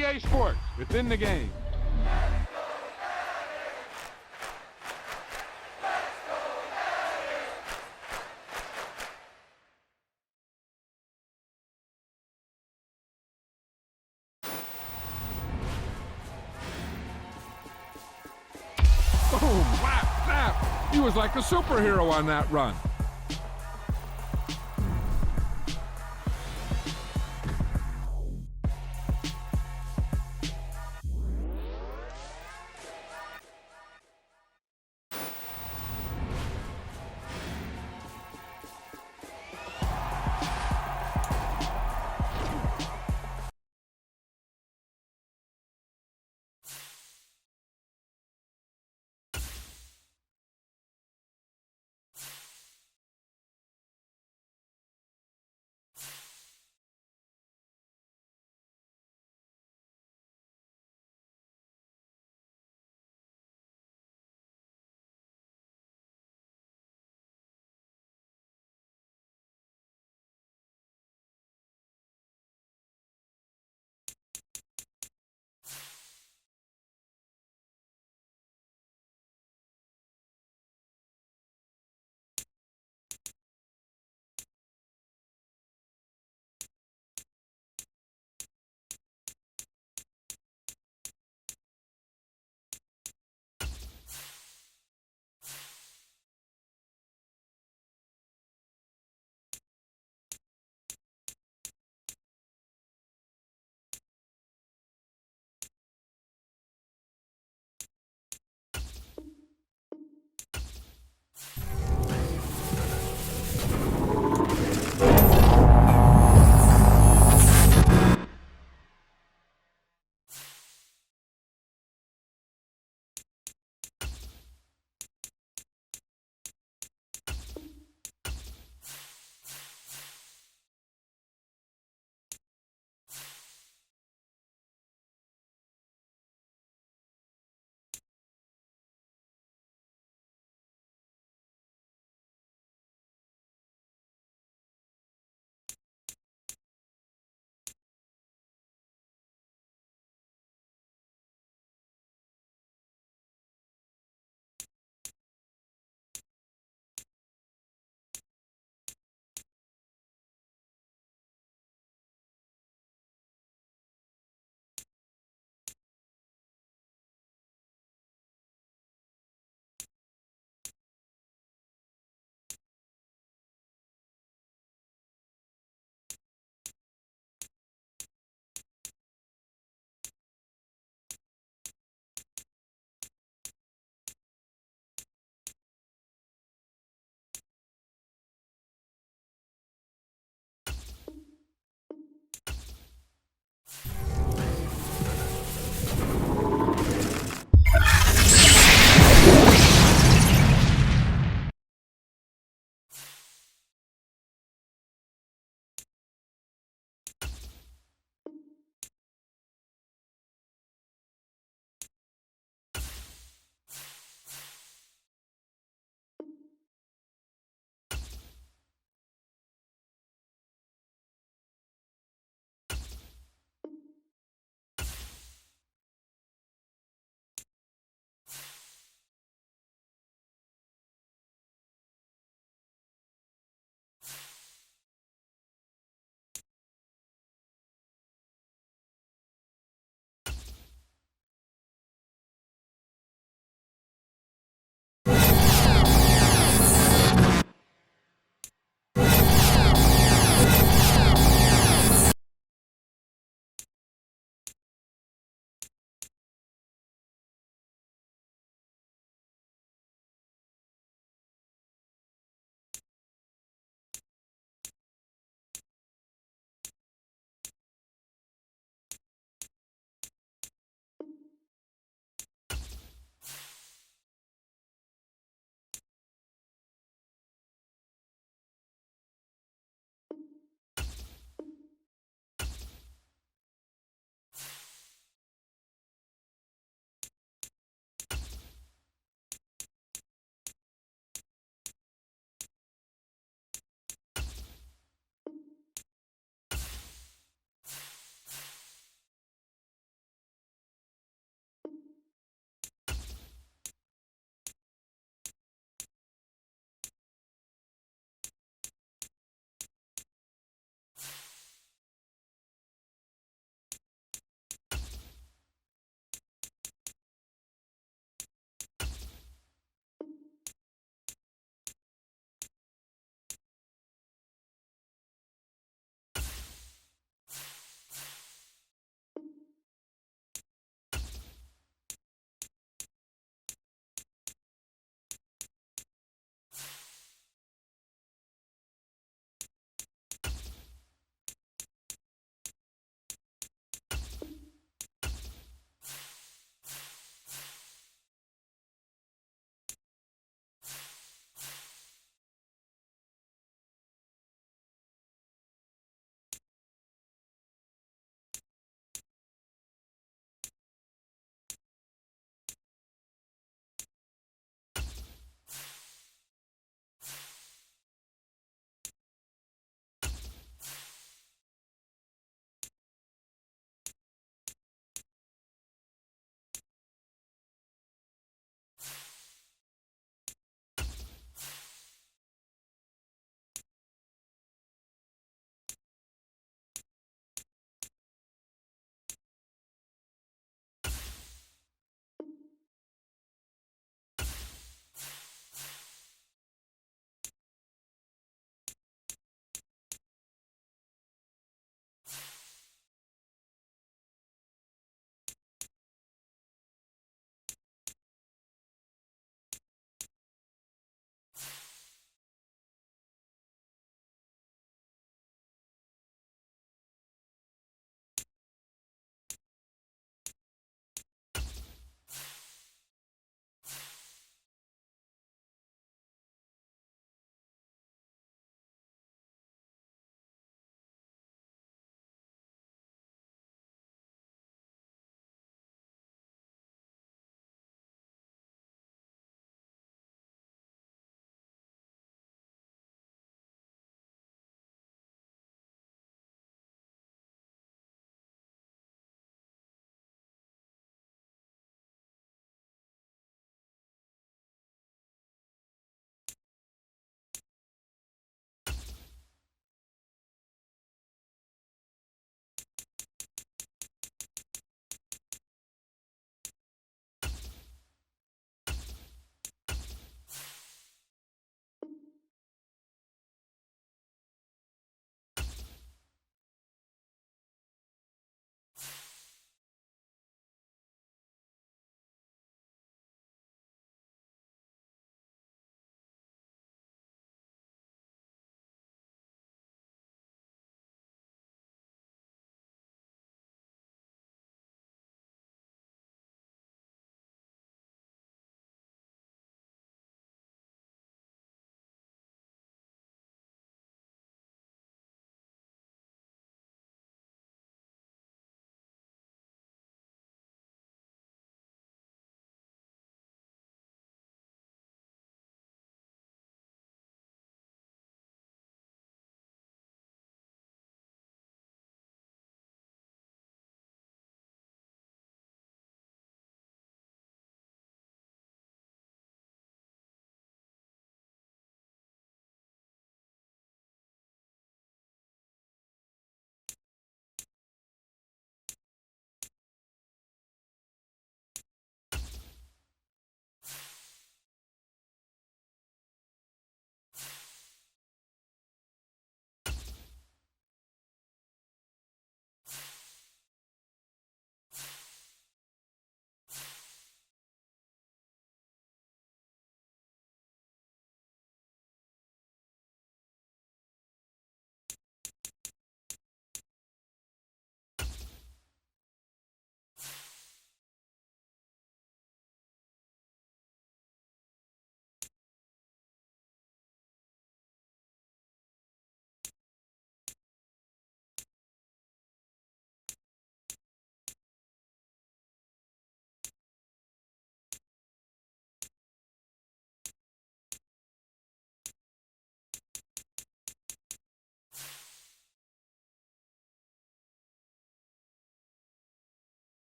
EA Sports. It's in the game. Boom, whap, snap. He was like a superhero on that run.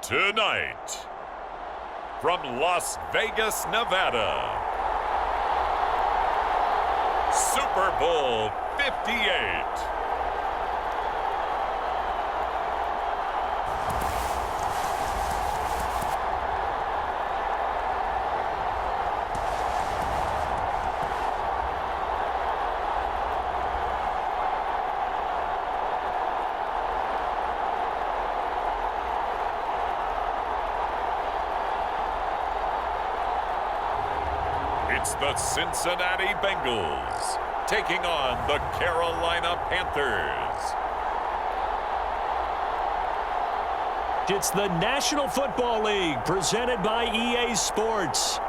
Tonight, from Las Vegas, Nevada, Super Bowl 58. It's the Cincinnati Bengals taking on the Carolina Panthers. It's the National Football League presented by EA Sports.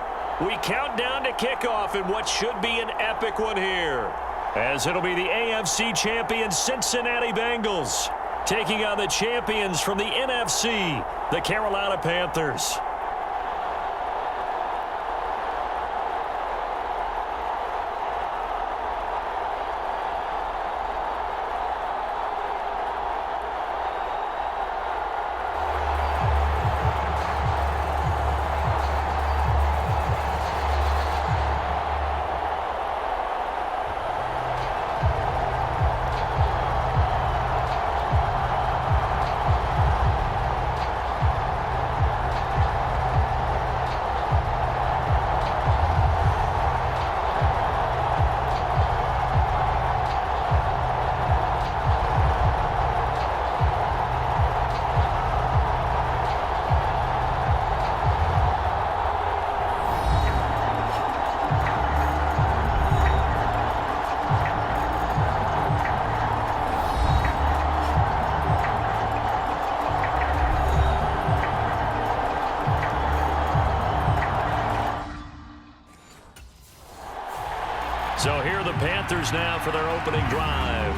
We count down to kickoff in what should be an epic one here, as it'll be the AFC champion Cincinnati Bengals taking on the champions from the NFC, the Carolina Panthers. So here are the Panthers now for their opening drive.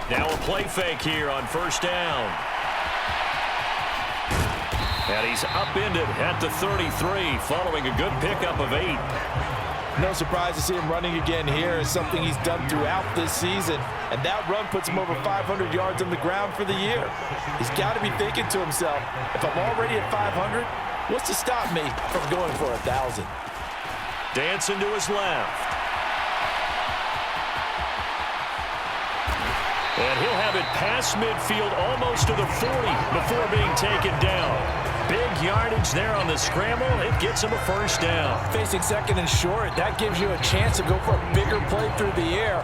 Now a play fake here on first down. And he's upended at the 33 following a good pickup of 8. No surprise to see him running again here. It's something he's done throughout this season. And that run puts him over 500 yards on the ground for the year. He's got to be thinking to himself, if I'm already at 500, what's to stop me from going for 1,000? Dancing to his left. And he'll have it past midfield almost to the 40 before being taken down. Big yardage there on the scramble. It gets him a first down. Facing second and short, that gives you a chance to go for a bigger play through the air.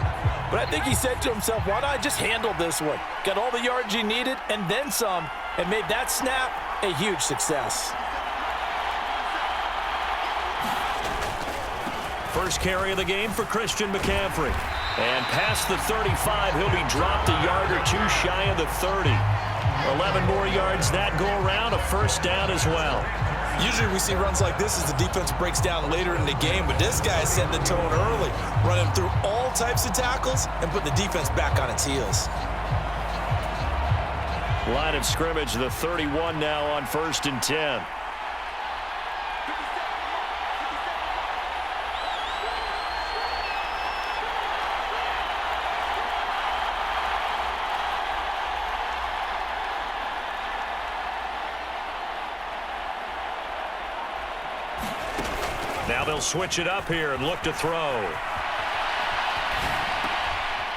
But I think he said to himself, why not just handle this one? Got all the yards he needed and then some, and made that snap a huge success. First carry of the game for Christian McCaffrey. And past the 35, he'll be dropped a yard or two shy of the 30. 11 more yards that go around, a first down as well. Usually we see runs like this as the defense breaks down later in the game, but this guy set the tone early, running through all types of tackles and put the defense back on its heels. Line of scrimmage, the 31 now on 1st and 10. Now they'll switch it up here and look to throw.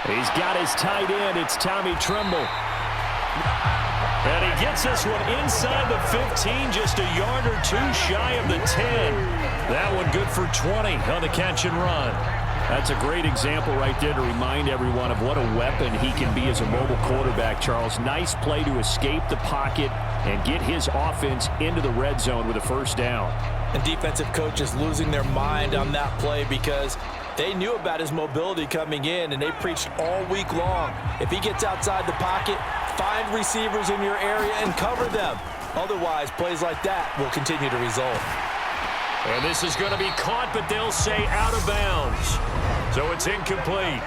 He's got his tight end. It's Tommy Tremble. And he gets this one inside the 15, just a yard or two shy of the 10. That one good for 20 on the catch and run. That's a great example right there to remind everyone of what a weapon he can be as a mobile quarterback, Charles. Nice play to escape the pocket and get his offense into the red zone with a first down. And defensive coaches losing their mind on that play because they knew about his mobility coming in, and they preached all week long. If he gets outside the pocket, find receivers in your area and cover them. Otherwise, plays like that will continue to result. And this is going to be caught, but they'll say out of bounds. So it's incomplete.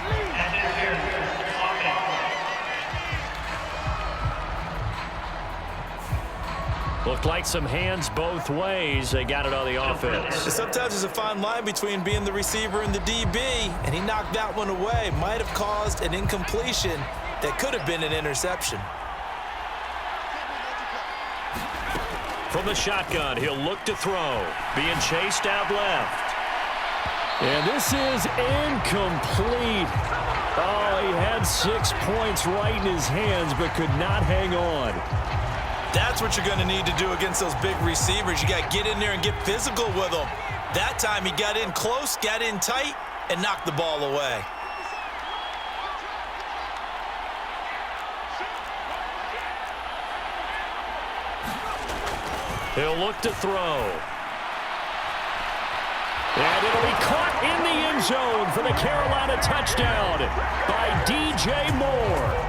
Looked like some hands both ways. They got it on the offense. Sometimes there's a fine line between being the receiver and the DB, and he knocked that one away. Might have caused an incompletion that could have been an interception. From the shotgun, he'll look to throw. Being chased out left. And this is incomplete. Oh, he had 6 points right in his hands, but could not hang on. That's what you're going to need to do against those big receivers. You got to get in there and get physical with them. That time he got in close, got in tight, and knocked the ball away. He'll look to throw. And it'll be caught in the end zone for the Carolina touchdown by DJ Moore.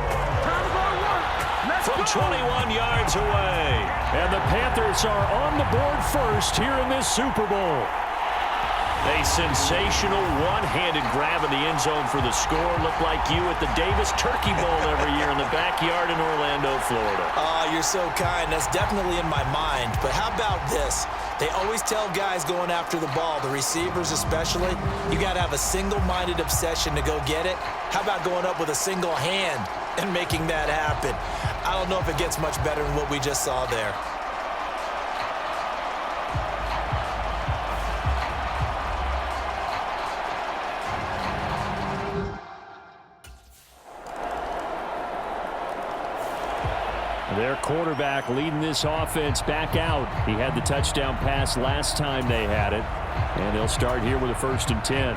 From 21 yards away. And the Panthers are on the board first here in this Super Bowl. A sensational one-handed grab in the end zone for the score. Looked like you at the Davis Turkey Bowl every year in the backyard in Orlando, Florida. Oh, you're so kind. That's definitely in my mind. But how about this? They always tell guys going after the ball, the receivers especially, you got to have a single-minded obsession to go get it. How about going up with a single hand and making that happen? I don't know if it gets much better than what we just saw there. Their quarterback leading this offense back out. He had the touchdown pass last time they had it. And they'll start here with a 1st and 10.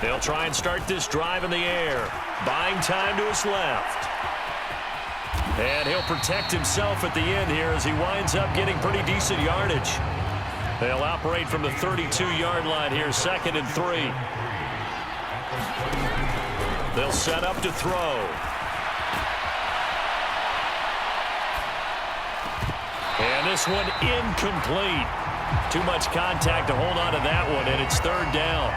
They'll try and start this drive in the air. Buying time to his left. And he'll protect himself at the end here as he winds up getting pretty decent yardage. They'll operate from the 32-yard line here, 2nd and 3. They'll set up to throw. And this one incomplete. Too much contact to hold on to that one, and it's 3rd down.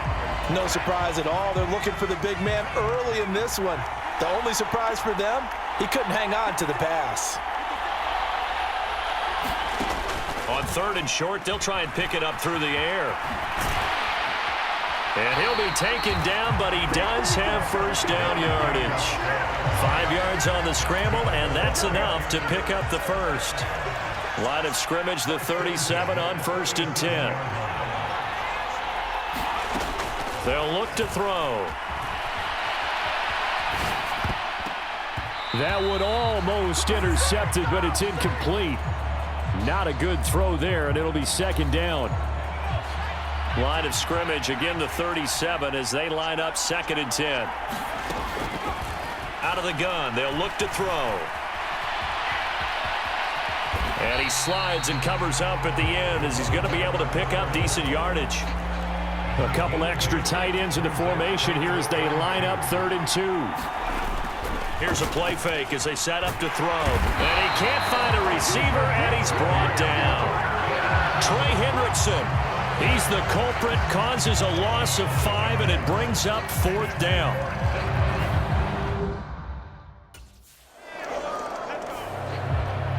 No surprise at all. They're looking for the big man early in this one. The only surprise for them, he couldn't hang on to the pass. On 3rd and short, they'll try and pick it up through the air. And he'll be taken down, but he does have 1st down yardage. 5 yards on the scramble, and that's enough to pick up the 1st. Line of scrimmage, the 37 on 1st and 10. They'll look to throw. That one almost intercepted, but it's incomplete. Not a good throw there, and it'll be 2nd down. Line of scrimmage, again the 37 as they line up 2nd and 10. Out of the gun, they'll look to throw. And he slides and covers up at the end as he's going to be able to pick up decent yardage. A couple extra tight ends in the formation here as they line up 3rd and 2. Here's a play fake as they set up to throw. And he can't find a receiver, and he's brought down. Trey Hendrickson. He's the culprit, causes a loss of 5, and it brings up 4th down.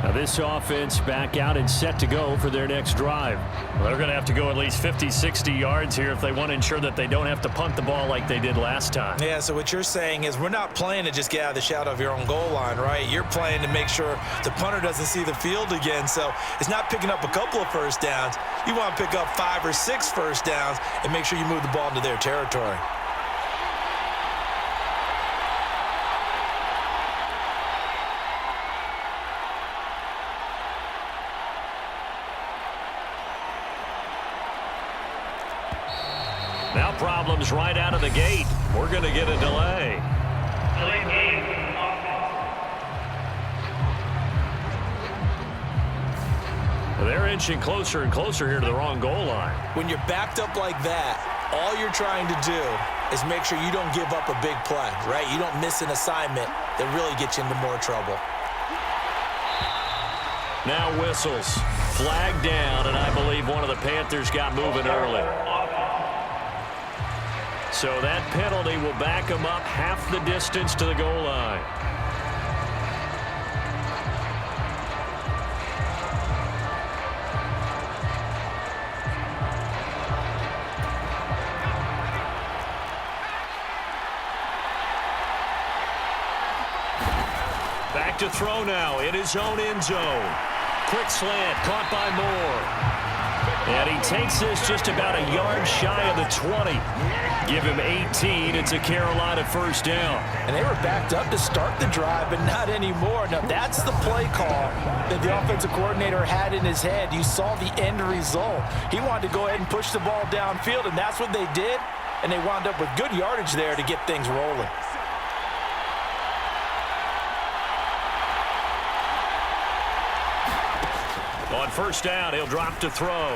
Now this offense back out and set to go for their next drive. Well, they're going to have to go at least 50, 60 yards here if they want to ensure that they don't have to punt the ball like they did last time. Yeah, so what you're saying is we're not playing to just get out of the shadow of your own goal line, right? You're playing to make sure the punter doesn't see the field again. So it's not picking up a couple of 1st downs. You want to pick up 5 or 6 1st downs and make sure you move the ball into their territory. Now problems right out of the gate. We're going to get a delay. They're inching closer and closer here to the wrong goal line. When you're backed up like that, all you're trying to do is make sure you don't give up a big play, right? You don't miss an assignment that really gets you into more trouble. Now whistles. Flag down, and I believe one of the Panthers got moving early. So that penalty will back him up half the distance to the goal line. Back to throw now in his own end zone. Quick slant, caught by Moore. And he takes this just about a yard shy of the 20. Give him 18. It's a Carolina first down. And they were backed up to start the drive, but not anymore. Now, that's the play call that the offensive coordinator had in his head. You saw the end result. He wanted to go ahead and push the ball downfield, and that's what they did. And they wound up with good yardage there to get things rolling. On first down, he'll drop to throw.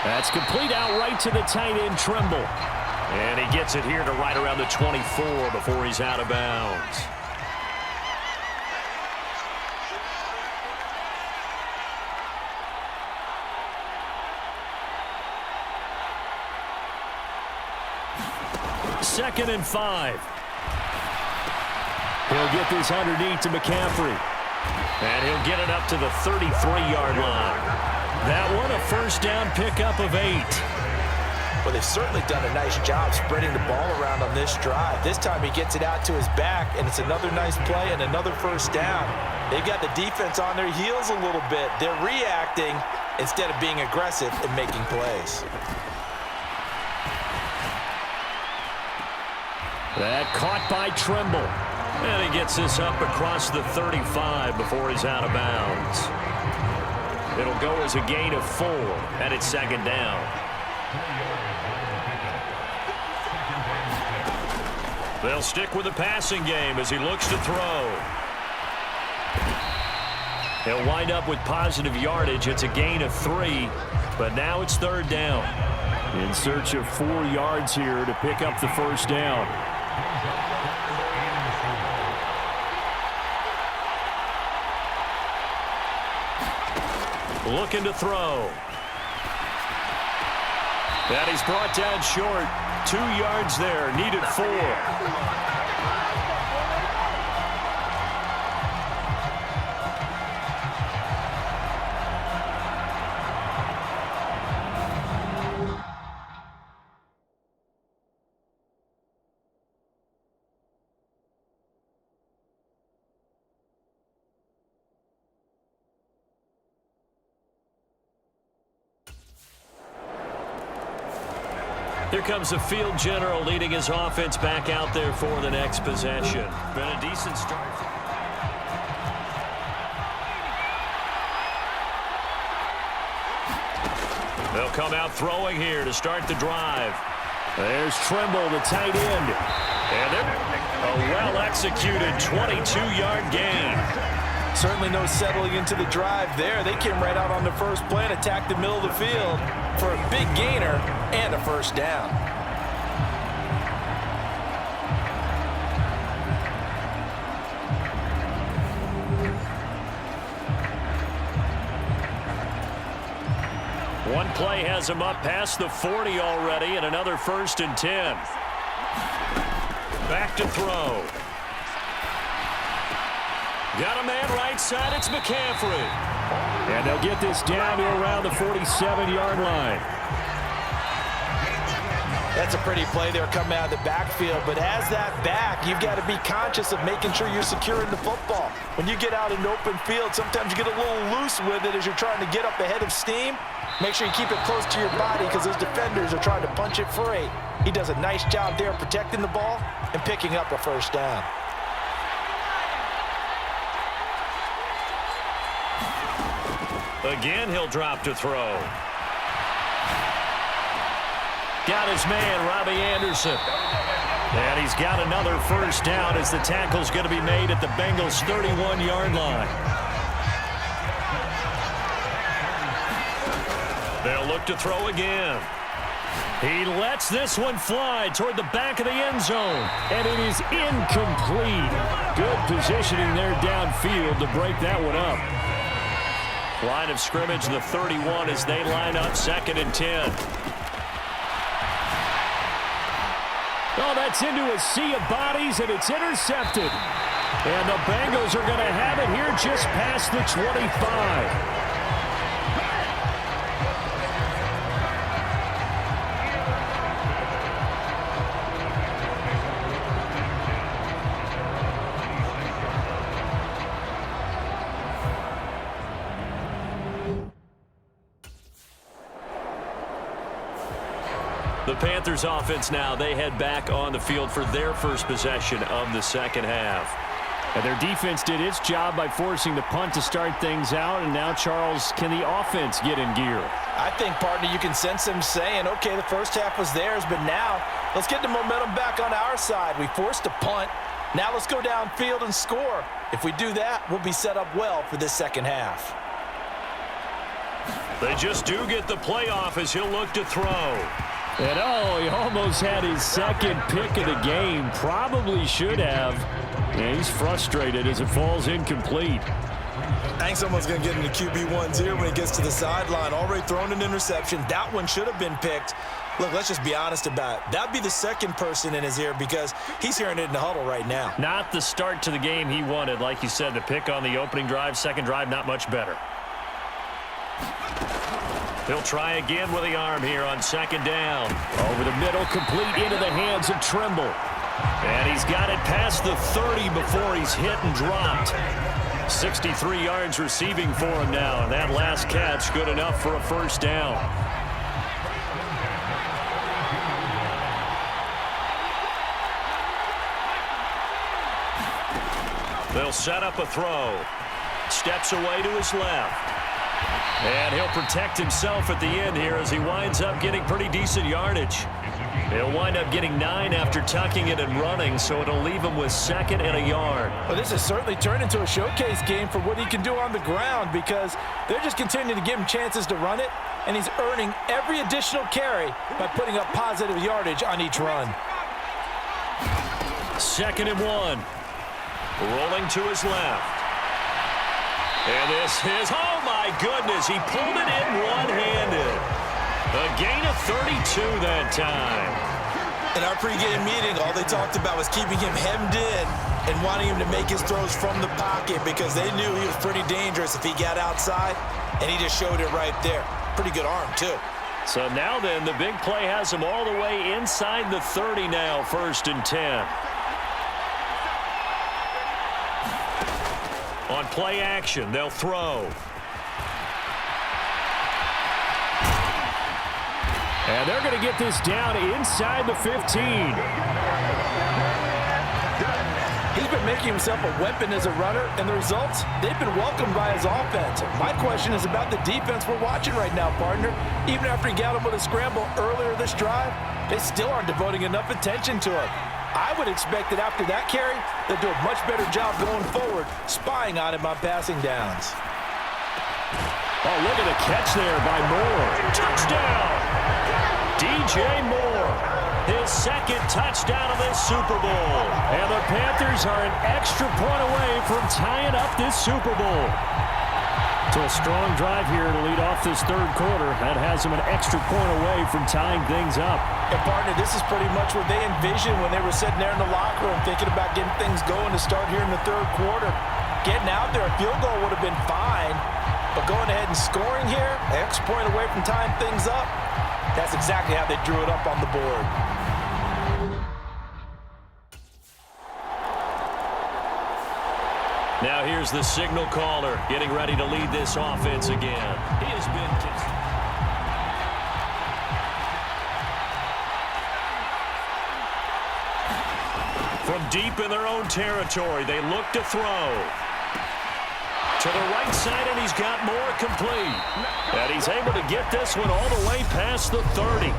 That's complete out right to the tight end, Trimble. And he gets it here to right around the 24 before he's out of bounds. Second and 5. He'll get this underneath to McCaffrey. And he'll get it up to the 33-yard line. That one a first down pickup of 8. Well, they've certainly done a nice job spreading the ball around on this drive. This time he gets it out to his back, and it's another nice play and another first down. They've got the defense on their heels a little bit. They're reacting instead of being aggressive and making plays. That caught by Trimble. And he gets this up across the 35 before he's out of bounds. It'll go as a gain of 4, and it's second down. They'll stick with the passing game as he looks to throw. He'll wind up with positive yardage. It's a gain of 3, but now it's third down. In search of 4 yards here to pick up the first down. Looking to throw. That he's brought down short. 2 yards there. Needed 4. Here comes the field general leading his offense back out there for the next possession. Been a decent start. They'll come out throwing here to start the drive. There's Trimble, the tight end. And a well-executed 22-yard gain. Certainly no settling into the drive there. They came right out on the first play and attacked the middle of the field for a big gainer and a first down. One play has him up past the 40 already, and another 1st and 10. Back to throw. Got a man right side. It's McCaffrey. And they'll get this down to around the 47-yard line. That's a pretty play there coming out of the backfield. But as that back, you've got to be conscious of making sure you're securing the football. When you get out in open field, sometimes you get a little loose with it as you're trying to get up ahead of steam. Make sure you keep it close to your body because those defenders are trying to punch it free. He does a nice job there protecting the ball and picking up a first down. Again, he'll drop to throw. Got his man, Robbie Anderson. And he's got another first down as the tackle's going to be made at the Bengals' 31-yard line. They'll look to throw again. He lets this one fly toward the back of the end zone. And it is incomplete. Good positioning there downfield to break that one up. Line of scrimmage, the 31 as they line up 2nd and 10. Oh, that's into a sea of bodies, and it's intercepted. And the Bengals are going to have it here just past the 25. The Panthers offense now, they head back on the field for their first possession of the second half. And their defense did its job by forcing the punt to start things out. And now, Charles, can the offense get in gear? I think, partner, you can sense them saying, okay, the first half was theirs, but now let's get the momentum back on our side. We forced a punt. Now let's go downfield and score. If we do that, we'll be set up well for this second half. They just do get the play off as he'll look to throw. And he almost had his second pick of the game. Probably should have. And he's frustrated as it falls incomplete. I think someone's going to get into QB1's ear when he gets to the sideline. Already thrown an interception. That one should have been picked. Look, let's just be honest about it. That'd be the second person in his ear because he's hearing it in the huddle right now. Not the start to the game he wanted. Like you said, the pick on the opening drive, second drive, not much better. He'll try again with the arm here on second down. Over the middle, complete into the hands of Trimble. And he's got it past the 30 before he's hit and dropped. 63 yards receiving for him now. And that last catch good enough for a first down. They'll set up a throw. Steps away to his left. And he'll protect himself at the end here as he winds up getting pretty decent yardage. He'll wind up getting 9 after tucking it and running, so it'll leave him with second and a yard. Well, this has certainly turned into a showcase game for what he can do on the ground because they're just continuing to give him chances to run it, and he's earning every additional carry by putting up positive yardage on each run. Second and 1. Rolling to his left. And this is, oh my goodness, he pulled it in one-handed. A gain of 32 that time. In our pregame meeting, all they talked about was keeping him hemmed in and wanting him to make his throws from the pocket because they knew he was pretty dangerous if he got outside, and he just showed it right there. Pretty good arm, too. So now then, the big play has him all the way inside the 30 now, 1st and 10. On play action, they'll throw. And they're going to get this down inside the 15. He's been making himself a weapon as a runner, and the results, they've been welcomed by his offense. My question is about the defense we're watching right now, partner. Even after he got him with a scramble earlier this drive, they still aren't devoting enough attention to him. I would expect that after that carry, they'll do a much better job going forward, spying on him on passing downs. Oh, look at the catch there by Moore. Touchdown! DJ Moore, his second touchdown of this Super Bowl. And the Panthers are an extra point away from tying up this Super Bowl. So a strong drive here to lead off this third quarter. That has them an extra point away from tying things up. And, partner, this is pretty much what they envisioned when they were sitting there in the locker room thinking about getting things going to start here in the third quarter. Getting out there, a field goal would have been fine. But going ahead and scoring here, an extra point away from tying things up, that's exactly how they drew it up on the board. Now here's the signal caller getting ready to lead this offense again. He has been... From deep in their own territory, they look to throw. To the right side, and he's got more complete. And he's able to get this one all the way past the 30.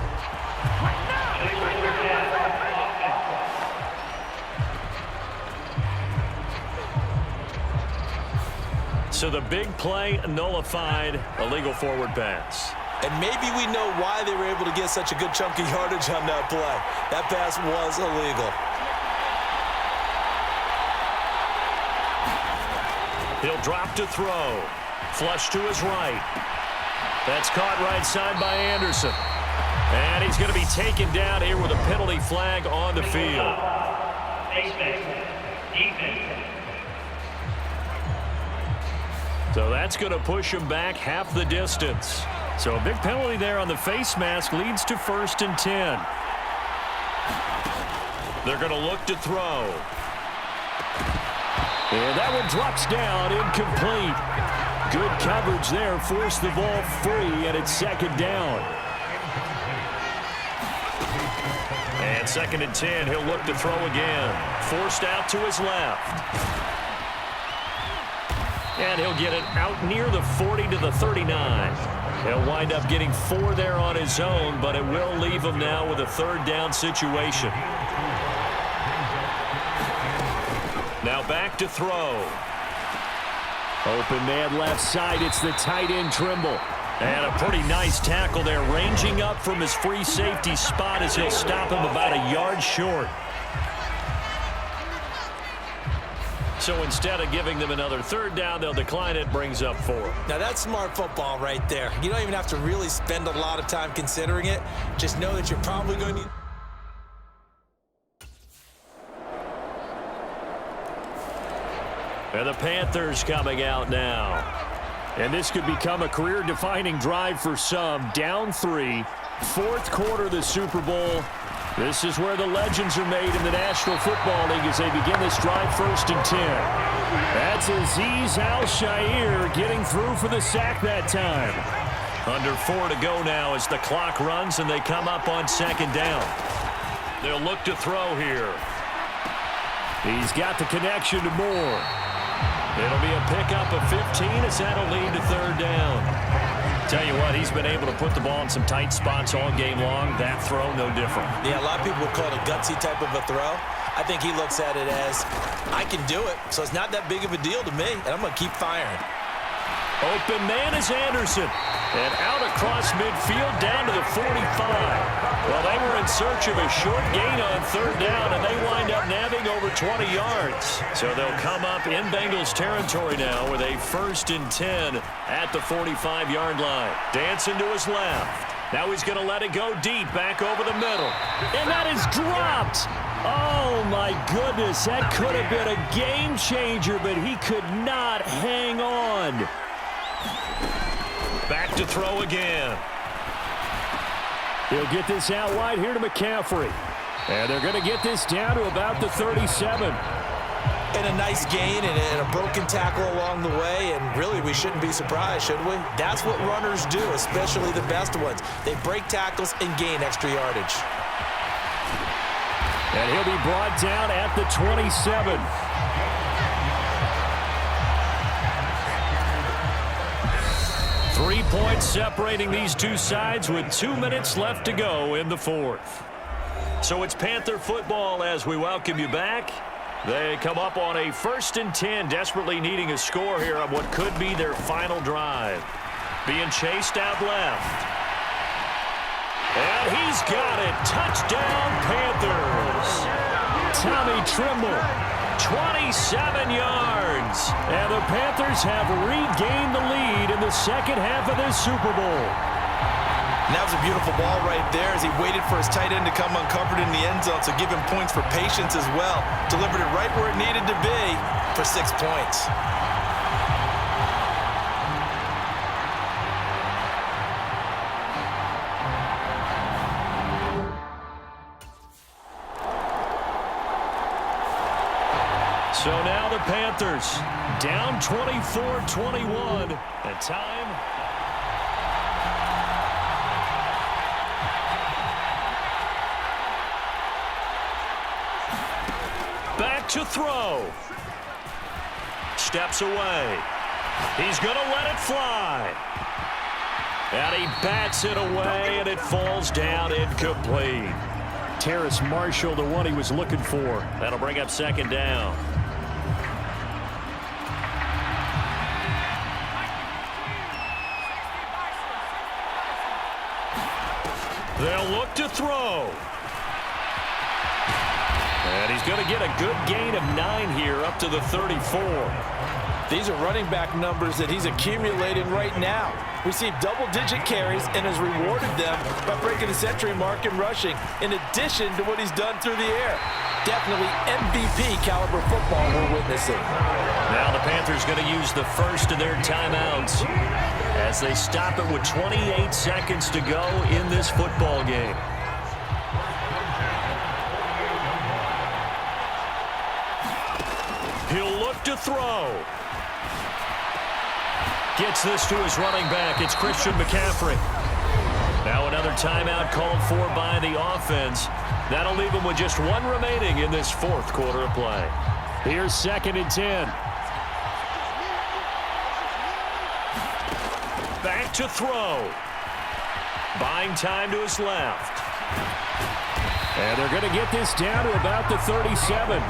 So the big play nullified, illegal forward pass. And maybe we know why they were able to get such a good chunk of yardage on that play. That pass was illegal. He'll drop to throw. Flush to his right. That's caught right side by Anderson. And he's going to be taken down here with a penalty flag on the field. So that's going to push him back half the distance. So a big penalty there on the face mask leads to 1st and 10. They're going to look to throw. And that one drops down, incomplete. Good coverage there, forced the ball free, and it's 2nd down. And 2nd and 10, he'll look to throw again. Forced out to his left. And he'll get it out near the 40 to the 39. He'll wind up getting 4 there on his own, but it will leave him now with a 3rd down situation. Now back to throw. Open man left side. It's the tight end Trimble. And a pretty nice tackle there, ranging up from his free safety spot as he'll stop him about a yard short. So instead of giving them another 3rd down, they'll decline it, brings up 4. Now that's smart football right there. You don't even have to really spend a lot of time considering it. Just know that you're probably going to... And the Panthers coming out now. And this could become a career-defining drive for some. Down 3, 4th quarter of the Super Bowl. This is where the legends are made in the National Football League as they begin this drive 1st and 10. That's Azeez Al-Shaair getting through for the sack that time. Under 4 to go now as the clock runs and they come up on 2nd down. They'll look to throw here. He's got the connection to Moore. It'll be a pickup of 15 as that'll lead to 3rd down. Tell you what, he's been able to put the ball in some tight spots all game long. That throw, no different. Yeah, a lot of people would call it a gutsy type of a throw. I think he looks at it as, I can do it, so it's not that big of a deal to me, and I'm going to keep firing. Open man is Anderson. And out across midfield down to the 45. Well, they were in search of a short gain on 3rd down, and they wind up nabbing over 20 yards. So they'll come up in Bengals territory now with a 1st and 10 at the 45-yard line. Dancing to his left. Now he's going to let it go deep back over the middle. And that is dropped. Oh, my goodness. That could have been a game changer, but he could not hang on. Back to throw again. He'll get this out wide here to McCaffrey. And they're going to get this down to about the 37. And a nice gain and a broken tackle along the way, and really we shouldn't be surprised, should we? That's what runners do, especially the best ones. They break tackles and gain extra yardage. And he'll be brought down at the 27. Three points separating these two sides with 2 minutes left to go in the 4th. So it's Panther football as we welcome you back. They come up on a 1st and 10, desperately needing a score here on what could be their final drive. Being chased out left. And he's got it. Touchdown, Panthers. Tommy Trimble, 27 yards. And the Panthers have regained the lead in the second half of this Super Bowl. And that was a beautiful ball right there as he waited for his tight end to come uncovered in the end zone, so give him points for patience as well. Delivered it right where it needed to be for 6 points. So now the Panthers down 24-21 at time. Back to throw. Steps away. He's going to let it fly. And he bats it away, and it falls down incomplete. Terrace Marshall, the one he was looking for. That'll bring up second down. They'll look to throw. And he's going to get a good gain of 9 here up to the 34. These are running back numbers that he's accumulating right now. received double-digit carries and has rewarded them by breaking the century mark in rushing, in addition to what he's done through the air. Definitely MVP-caliber football we're witnessing. Now the Panthers going to use the first of their timeouts as they stop it with 28 seconds to go in this football game. He'll look to throw. Gets this to his running back. It's Christian McCaffrey. Now another timeout called for by the offense. That'll leave him with just one remaining in this fourth quarter of play. Here's 2nd and 10. Back to throw. Buying time to his left. And they're going to get this down to about the 37.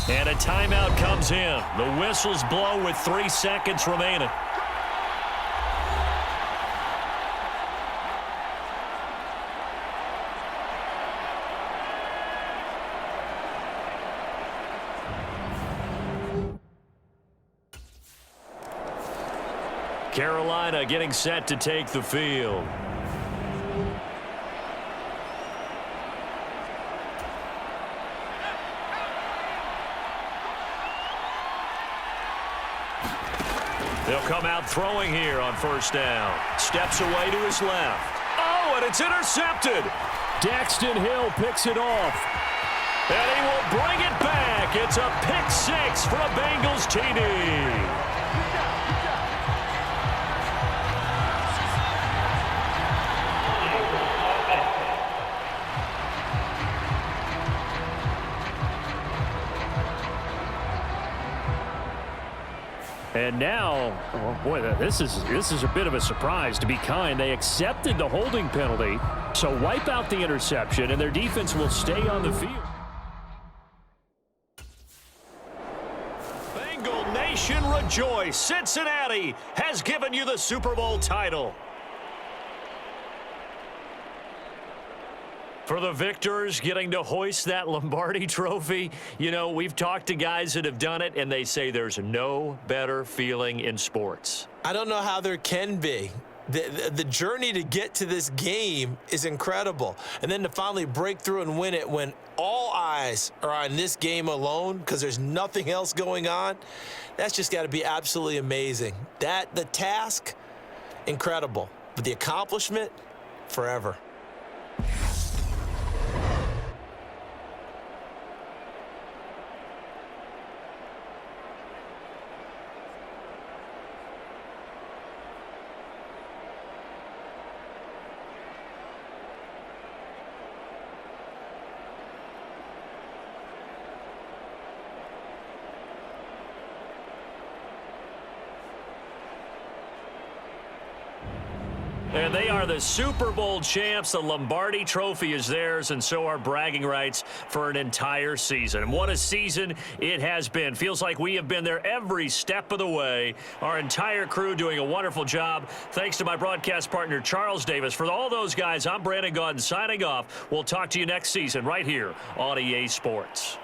And a timeout comes in. The whistles blow with 3 seconds remaining. Carolina getting set to take the field. They'll come out throwing here on first down. Steps away to his left. Oh, and it's intercepted. Daxton Hill picks it off. And he will bring it back. It's a pick six for a Bengals TD. And now, oh boy, this is a bit of a surprise, to be kind. They accepted the holding penalty, so wipe out the interception, and their defense will stay on the field. Bengal Nation rejoice. Cincinnati has given you the Super Bowl title. For the victors getting to hoist that Lombardi trophy, you know, we've talked to guys that have done it, and they say there's no better feeling in sports. I don't know how there can be. The journey to get to this game is incredible. And then to finally break through and win it when all eyes are on this game alone because there's nothing else going on, that's just got to be absolutely amazing. The task, incredible. But the accomplishment, forever. And they are the Super Bowl champs. The Lombardi trophy is theirs, and so are bragging rights for an entire season. And what a season it has been. Feels like we have been there every step of the way. Our entire crew doing a wonderful job. Thanks to my broadcast partner, Charles Davis. For all those guys, I'm Brandon Gaudin signing off. We'll talk to you next season right here on EA Sports.